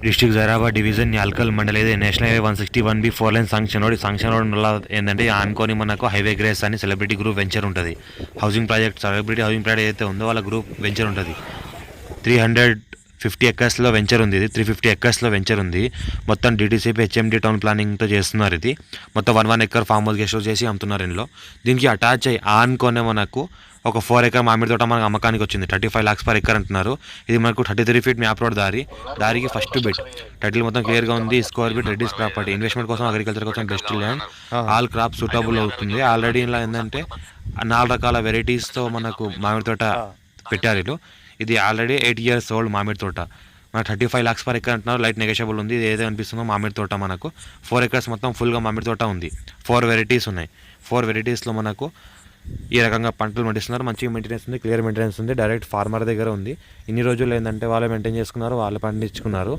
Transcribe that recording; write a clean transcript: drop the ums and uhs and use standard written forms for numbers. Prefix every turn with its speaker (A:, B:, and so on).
A: District Zaheerabad division Yalkal mandal ఇది national highway 161B 4 line sanction road వల్ల ఏంటంటే ఆనుకొని మనకు హైవే గ్రేస్ అని సెలబ్రిటీ గ్రూప్ వెంచర్ ఉంటుంది. Housing project celebrity housing project ఏదైతే ఉందో వాళ్ళ గ్రూప్ వెంచర్ ఉంటుంది. 350 ఎకర్స్లో వెంచర్ ఉంది. ఇది 350 ఎకర్స్లో వెంచర్ ఉంది. మొత్తం DTCP HMD టౌన్ ప్లానింగ్తో చేస్తున్నారు. ఇది మొత్తం 1 acre farm house guest house చేసి అమ్ముతున్నారు. ఇందులో దీనికి అటాచ్ అయ్యి ఆనుకొనే మనకు ఒక 4 ఎకర్ మామిడి తోట మనకు అమ్మకానికి వచ్చింది. 35 lakhs per acre అంటున్నారు. ఇది మనకు 33 feet మ్యాప్ రోడ్ దారికి ఫస్ట్ బిట్. టైటిల్ మొత్తం క్లియర్గా ఉంది. Square bit Reddy's property. Investment కోసం అగ్రికల్చర్ కోసం best land. All crop suitable అవుతుంది. ఆల్రెడీ ఇలా ఏంటంటే 4 రకాల వెరైటీస్తో మనకు మామిడి తోట పెట్టారు వీళ్ళు. ఇది ఆల్రెడీ 8 years old మామిడి తోట. మన 35 lakhs per acre అంటున్నారు. లైట్ నెగోషియబుల్ ఉంది. ఇది ఏదో అనిపిస్తుందో మామిడి తోట మనకు 4 acres మొత్తం ఫుల్గా మామిడి తోట ఉంది. 4 వెరైటీస్ ఉన్నాయి. 4 వెరైటీస్లో మనకు ఈ రకంగా పంటలు పండిస్తున్నారు. మంచిగా మెయింటెనెన్స్ ఉంది. క్లియర్ మెయింటెనెన్స్ ఉంది. డైరెక్ట్ ఫార్మర్ దగ్గర ఉంది. ఇన్ని రోజులు ఏంటంటే వాళ్ళే మెయింటైన్ చేసుకున్నారు, వాళ్ళే పండించుకున్నారు.